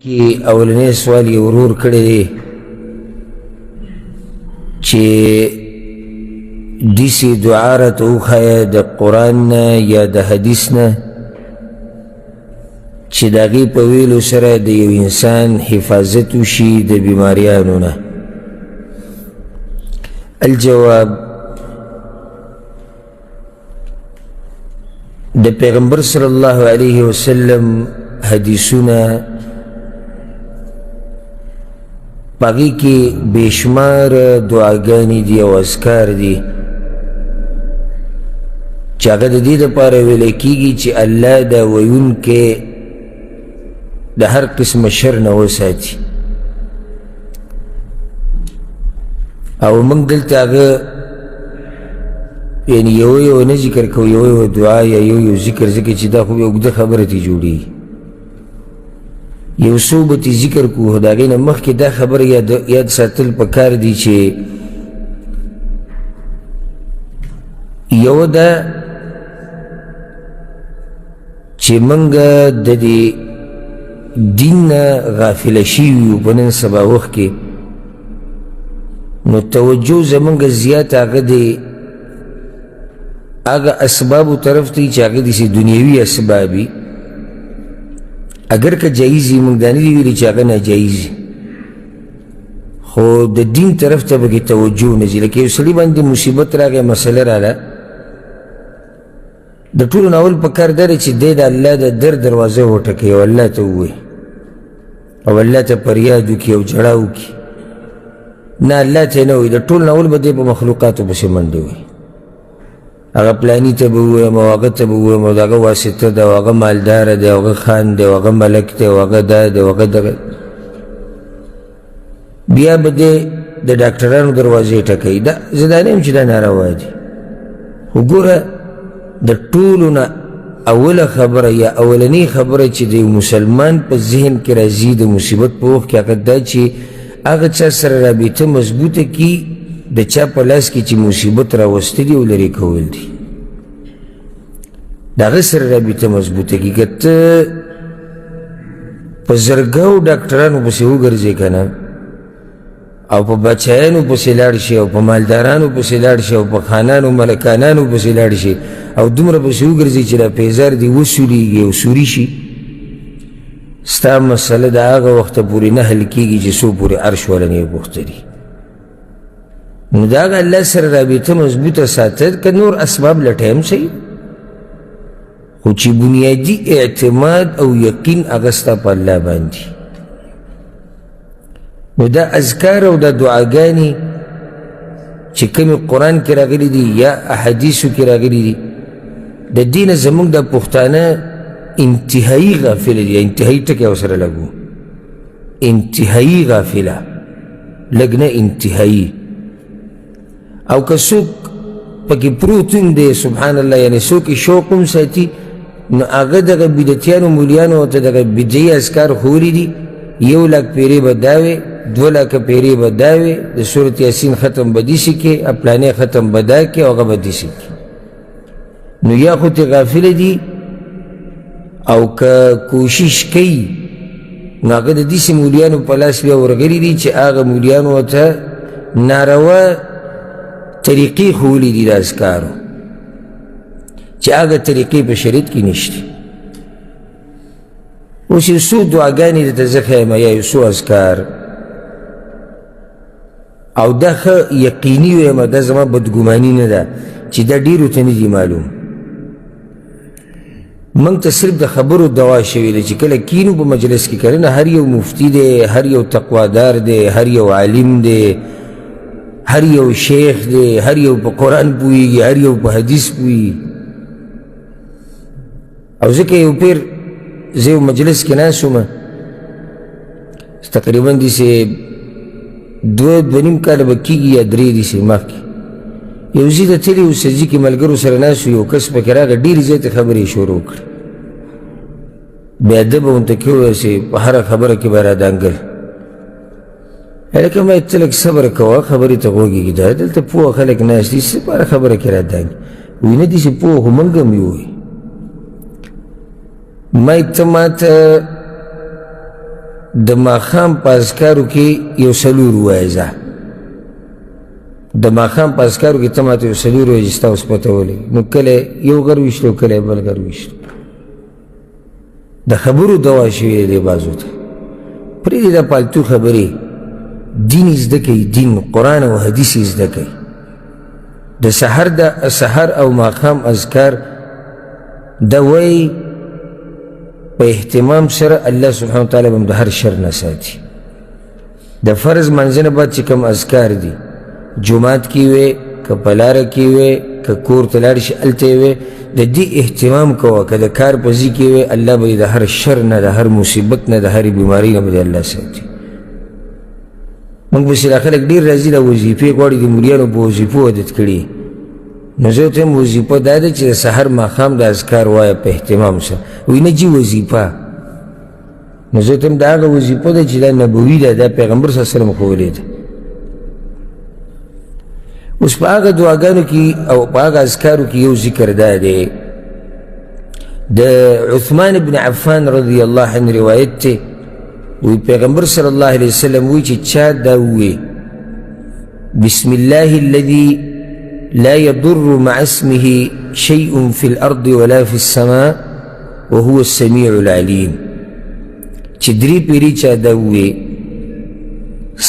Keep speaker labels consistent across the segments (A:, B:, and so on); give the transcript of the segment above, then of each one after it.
A: کی اولنی سوال یې ورور کړی دی چې داسې دعا راته وښایه د قرآن نه یا د حدیث نه چې د هغې په ویلو سره د یو انسان حفاظت وشي د بیماریانو نه. الجواب: د پیغمبر صلی الله علیه وسلم حدیثونه پاگی کی بیشمار دعاگانی دی او اذکار دی چاگه دا دی دا پاره ویلکی گی چی اللہ دا ویون کے دا ہر قسم شر نو ساتی. او منگ دلتا آگه یعنی یو نه ذکر کو یو دعا یا یو ذکر چی دا خوب اگده خبرتی جوڑی یو صوبتی ذکر کو داگین مخ کی دا خبر یاد ساتل پکار دی چه یو دا چه منگا دا دی دین غافل شیویو پنن سبا وقت که نو توجه زمانگا زیاد آگا دی آگا اسبابو طرف تی چه آگا دیسی دنیاوی اسبابی اگر که جائزی مقدانی دی ویلی چاگه نا جائزی خو د دین طرف تا بکی توجه نزی لکه یو سلی باندی مصیبت را گئی مسئله را لا د طول ناول پکار داره چی دید اللہ دا در دروازه ہوتکی او اللہ تا ہوئی او اللہ تا پریادو کی او جڑاو کی نا اللہ تا نوی د طول ناول با دی پا مخلوقاتو بسی منده ہوئی اگا پلانی تا بویم او اگا تا بویم او اگا واسطه دا او اگا مالدار دا او اگا خان دا او اگا ملک دا او اگا دا دا او اگا دا بیا بده دا ڈاکٹرانو دروازه ٹکی دا زدانیم چی دا ناروا دی خو گورا دا طولونا اول خبره یا اولنی خبره چی دا مسلمان پا ذہن کی رازی دا مصیبت پا وقت کیا قد دا چی اگا چا سر رابطه مضبوطه کی د چا پلاس کی چی مصیبت را وستدی او لری کول دی دا غسر رابطه مضبوطه کی گت پا زرگاو ڈاکٹرانو پسی ہو گرزے کنا او پا بچایانو پسی لارشی او پا مالدارانو پسی لارشی او پا خانانو ملکانانو پسی لارشی او دمرا پسی ہو گرزے چرا پیزار دی وسولی گی او سوری شی ستا مسئلہ دا آغا وقت پوری نحل کی گی جسو پوری عرش ولنی بختری نو داگا اللہ سر رابطہ مضبوط ساتر که نور اسباب لٹھیم سی خو چی بنیادی اعتماد او یقین اغسطا پا اللہ باندی نو دا اذکار او دا دعاگانی چی کمی قرآن کی راگلی دی یا احادیثو کی راگلی دی دا دین زمانگ دا پختانا انتہائی غافل دی انتہائی تکی وسر لگو انتہائی غافلہ لگنا انتہائی او که سوک پاکی پروتون دے سبحان اللہ یعنی سوکی شوقم ساتی نو آگا داگا بیدتیانو مولیانو تا داگا بیدجی اذکار خوری دی یو لاک پیری بداوے دو لاک پیری بداوے دا سورت یاسین ختم بدی سکے اپلانے ختم بدا کے اوگا بدی سکے نو یا خود غافل دی او که کوشش کئی نو آگا دا دیسی مولیانو پلاس بیا ورگری دی چه آگا مولیانو تا ناروا طریقی خولی دی دا اذکارو چی آگا طریقی پا شریط کی نشتی اسی سو دعاگانی دا تزخیم یا سو اذکار او دا خوا یقینی ویما دا زمان بدگمانی ندا چی دا دیرو تنی دی معلوم منگ تا صرف دا خبرو دوا شویده چی کلا کینو با مجلس کی کرنا ہر یو مفتی دے ہر یو تقوادار دے ہر یو عالم دے ہر یو شیخ دے ہر یو پا قرآن پوئی گی ہر یو پا حدیث پوئی او ذکر یو پیر زیو مجلس کے ناسو ما تقریباً دی سے دو نیم کال بکی گی یا دری دی سے ماف کی یو زیدہ تیلی او سجی کی ملگرو سر ناسو یو کس پا کراغا دیر زیت خبری شروع کر بے ادب انتا کیوں ایسے پا ہر خبر کی بارا دانگل لیکن ما اتلک صبر کوا خبری تا غوگی گی دا دلتا پوہ خلق ناس دی سے پارا خبر کرا دانگی وینا دی سے پوہ ہو منگم یوئی ما اتمات د ماښام په اذکارو کې یو څلور ووایه ځه د ماښام په اذکارو کې ته ماته یو څلور ووایه چې ستا اوس پته ولګي نو کله یو غر ویشتو کله بل غر ویشتو د خبرو دوا شوې دی بازو ته پرېږدې دا پالتو خبرې دین یې زده کوي دین قرآن او حدیث یې زده کوي د سحر او ماښام اذکار دا وایي په اهتمام سره الله سبحانه وتعالی به هم د هر شر نه ساتي د فرض منځ نه بعد چې کوم اذکار دي جومات کې وې که په لاره کې وې که کور ته لاړ شي هلته یې وې د دې اهتمام کوه که د کار په ځای کې وې الله به د هر شر نه د هر مصیبت نه د هرې بیمارۍ نه به د الله ساتي موږ پسې دا خلک ډېر راځي دا وظیفې غواړي د مریانو په وظیفو عادت کړي نو زه ورته وایم وظیفه دا ده چې د سحر ماښام د اذکار وایه په اهتمام سره وایي نه جي وظیفه نو زه ورته وایم دا هغه وظیفه ده چې دا نبوي ده دا پیغمبر صلی الله علیه وسلم ښوولې ده اوس په هغه دعاګانو کې او په هغه اذکارو کې یو ذکر دا دی د عثمان بن عفان رضی الله عنه روایت دی وی پیغمبر صلی الله علیه وسلم وی چې چا دا ووی بسم الله الذي لا يضر مع اسمه شيء في الأرض ولا في السماء وهو السميع العليم چې درې پیرې چا دا ووی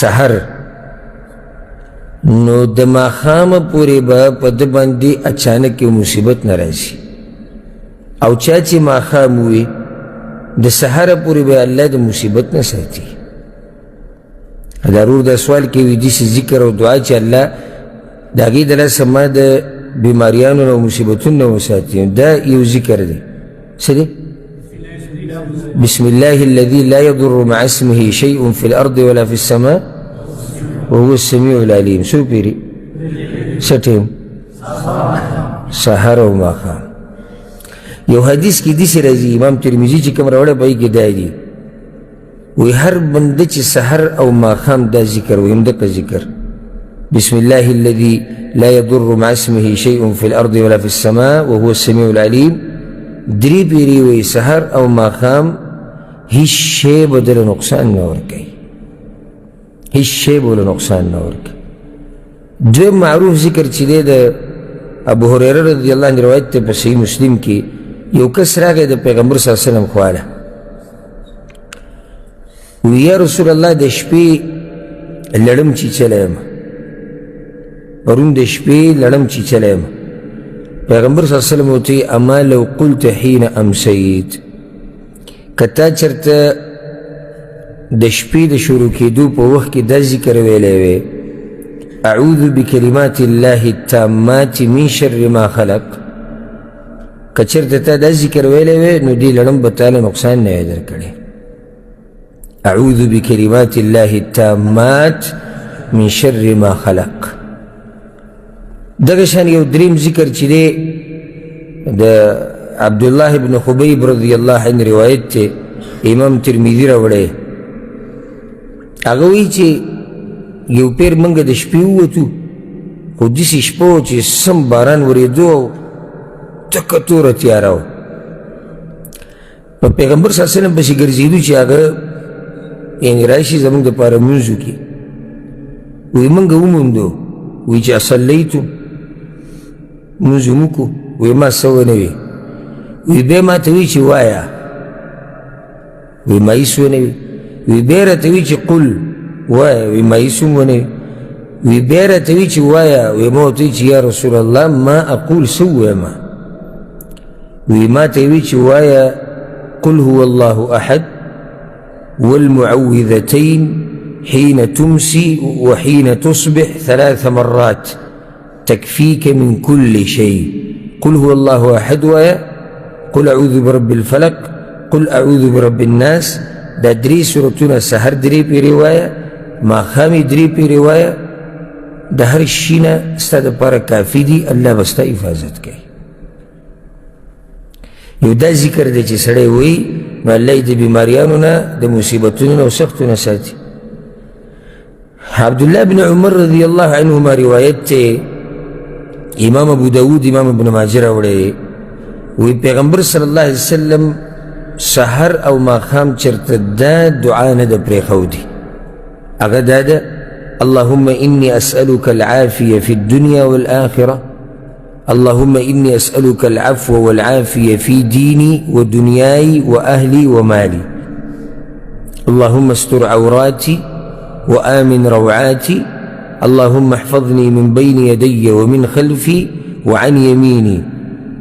A: سحر نو د ماښامه پورې به په ده باندې اچانک یو مصیبت نه راځي او چا چې ماښام ووی د سحره پورې به الله د مصیبت نه ساتي ضرور دا سوال کوي داسې ذکر او دعا چې الله د هغې د لاسه ما د بیماریانو نه او مصیبتونو نه وساتي دا یو ذکر دی څه دی بسم الله الذي لا يضر مع اسمه شيء في الأرض ولا في السماء وهو السميع العليم څو پیرې څه ټیم سحر او ماښام یو حدیث کې داسې راځي امام ترمذي چې کوم راوړی په هغې کې دا دي وی هر بنده چې سحر او ماښام دا ذکر وي همدقه ذکر بسم الله الذي لا يضر مع اسمه شيء في الأرض ولا في السماء وهو السميع العليم درې پیرې وی سحر او ماښام هیڅ شی به دله نقصان نه ورکوي هیڅ شی به له نقصان نه ورکوي دویم معروف ذکر چې دی د ابو هریره رضی الله عنه روایت دی په صحیح مسلم کې یو کس راغی د پیغمبر صلی الله علیه وسلم خواله وی یا رسول الله د شپې لړم چیچلی یم پرون د شپې لړم چیچلی یم پیغمبر صلی الله علیه وسلم ورته اما لو قلت حین امسیت که تا چېرته د شپې د شروع کېدو په وخت کې دا ذکر ویلی وی اعوذ بکلمات الله التامات من شر ما خلق که چېرته تا دا ذکر ویلی وی نو دې لړم به تاله نقصان نه وی درکړی اعوذ بکلمات الله التامات من شر ما خلق دغه شان یو دریم ذکر چې دی د عبدالله بن خبیب رضی الله عنه روایت دی امام ترمذي راوړی هغه وایي چې یو پیر موږ د شپې ووتو خو داسې شپه وه چې سم باران ورېدو او تکه توره تیاره وه په پیغمبر صلی الله علیه وسلم پسې ګرځېدو چې هغه یعنې راشي زموږ دپاره لمونځ وکړي وایي موږ وموندو وایي چې اصلیتو لمونځ مو وکړو وایي ما څه ونه وي وایي بیا ما ته وایي چې وایه وایي ما هېڅ ونه وي وی بیا راته وی چې قل وایه وی ما هېڅ هم ونه وي وی بیا راته وی چې وایه وی ما ورته وی چې یا رسول الله ما اقول څه ووایم وی ما ته وی چې وایه قل هو الله احد والمعوذتين حين تمسي وحين تصبح 3 مرات تكفيك من كل شيء قل هو الله احد وایه قل اعوذ برب الفلق قل اعوذ برب الناس دا درې سورتونه سحر درې پیرې وایه ماښام یې درې پیرې وایه د هر شي نه ستا دپاره کافي دي الله به ستا حفاظت کوي یو دا ذکر دی چې سړی وایي نو الله یې د بیماریانو نه د مصیبتونو نه او سختو نه ساتي عبدالله بن عمر رضی الله عنهما روایت دی امام ابو داود امام ابن ماجه راوړی وی پیغمبر صلی الله علیه وسلم سحر او ماخام چرته دا دعا نه ده پرېښودې هغه دا ده اللهم إني أسألك العافية في الدنيا والآخرة اللهم إني أسألك العفو والعافية في ديني ودنياي وأهلي ومالي اللهم استر عوراتي وآمن روعاتي اللهم احفظني من بين يدي ومن خلفي وعن يميني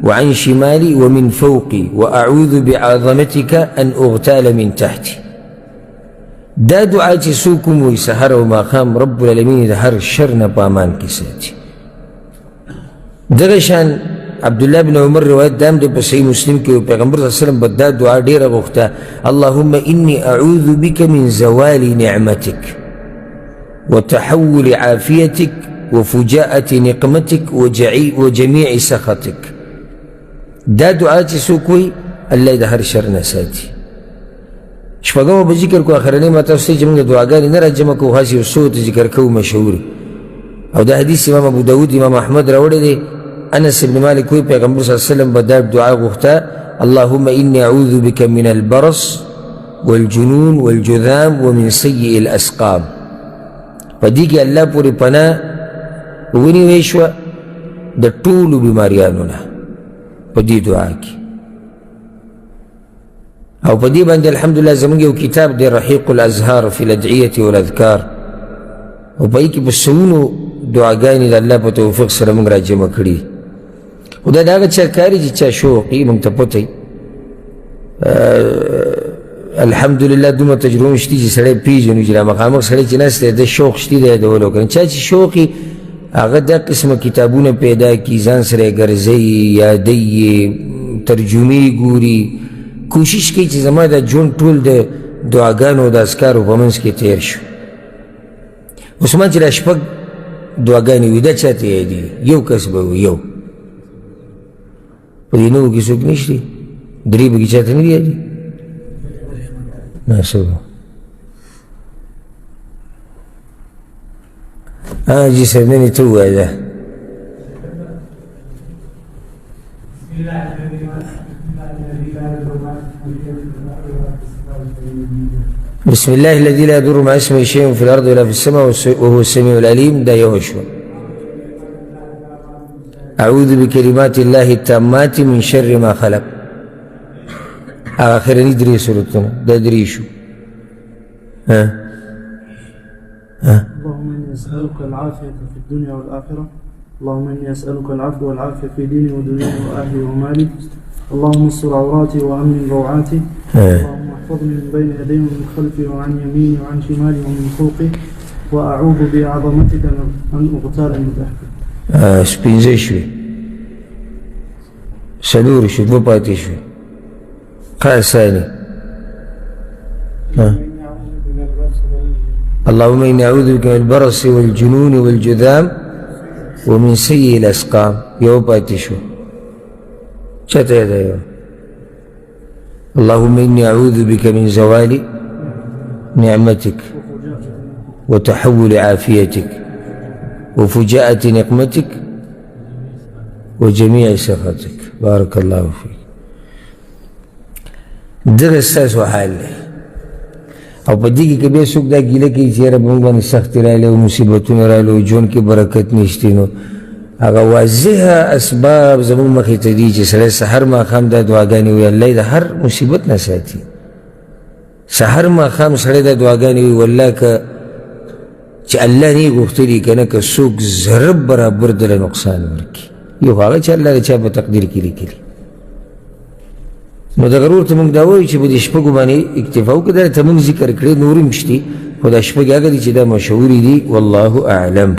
A: وعن شمالي ومن فوقي وأعوذ بعظمتك أن أغتال من تحتي دا دعا چې څوک وموي سحر او ماښام رب العالمین د هر شر نه په امان کې ساتي دغه شان عبدالله بن عمر روایت دام دی په صحیح مسلم کې پیغمبر صلی الله علیه وسلم به دا دعا ډېره غوښته اللهم إني أعوذ بك من زوال نعمتك وتحول عافيتك وفجاءة نقمتك وجميع سخطك دا دعا چې څوک وایي الله د هر شر نه ساتي شپږمه به ذکر کو اخرنۍ ما تاسو ته چې موږ دعاګانې نه راجمع کوو هسې یو څو ته ذکر کوو مشهور او دا حدیث امام ابو داود امام احمد راوړی دی انس بن مالک وایي پیغمبر صلی الله علیه وسلم به دا دعا غوښته اللهم إني أعوذ بك من البرص والجنون والجذام ومن سيء الأسقام په دې کې الله پورې پناه ونیوی شوه د ټولو بیماریانو نه په دې دعا کې او په دې باندې الحمدلله زموږ یو کتاب دی رحیق الازهار فی الادعیة والاذکار او په کې په سلونو دعاګانې د الله په توفیق سره موږ راجمع کړي خو دا د هغه چا کار چې چا شوق یي موږ ته پته وي الحمدلله دومره تجربه شته چې سړی پېژنو چې دا مخامخ سړی چې ناست دی د شوق شته دی یادولو که نه چا چې شوق یي هغه دا قسمه کتابونه پیدا کړي ځان سره یې ګرځوي یادوي یې ترجمې ګوري کوشش کوي چې زما دا ژوند ټول د دعاګانو او د اذکارو په منځ کې تېر شو اوس ما چې دا شپږ دعاګانې وي دا چاته یادېږي یو کس به وي یو په دې نوو کې څوک نشته درې به کې چاته نه دي یادېږي ناسب جی صاحب نه ته ووایه دا بسم الله الذي لا يضر مع اسمه شيء في الأرض ولا في السماء وهو السميع العليم دا يوشوا أعوذ بكلمات الله التامات من شر ما خلق آخر ندري سورتنا دا دريشو
B: اللهم إني أسألك العافية في الدنيا والآخرة اللهم إني أسألك العفو والعافية في ديني ودنياي وأهلي ومالي اللهم استر عوراتي وأمن روعاتي اللهم احفظني من بين يدي ومن خلفي وعن يميني وعن شمالي ومن فوقي وأعوذ بعظمتك أن أغتال من تحتي
A: سپینځه شوي څلور شوي دوه پاتې شوي قال ثاني اللهم إني أعوذ بك من البرص والجنون والجذام ومن سيء الأسقام یو پاتې شو چاته یاد یو اللهم إني أعوذ بك من زوال نعمتك وتحول عافيتك وفجاءة نقمتك وجميع سخطك بارك الله فيك دغه ستاسو حال دی او په دې کې که بیا څوک دا ګیله کوي چې یاره موږ باندې سختي راغلې او مصیبتونه راغلې او ژوند کې برکت نشته نو هغه واضحه اسباب زموږ مخې ته دي چې سړی سحر ماښام دا دعاګانې وایي الله یې د هر مصیبت نه ساتي سحر ماښام سړی دا دعاګانې وایي والله که چې الله نه یې غوښتلي که نه که څوک ذره برابر دله نقصان ورکړي یو هغه چې الله د چا په تقدیر کې لیکلي نو دغه ورته موږ دا وایو چې په دې شپږو باندې اکتفا وکړو دا ته موږ ذکر کړی نور هم شتي خو دا شپږ هغه دي چې دا مشهورې دي والله اعلم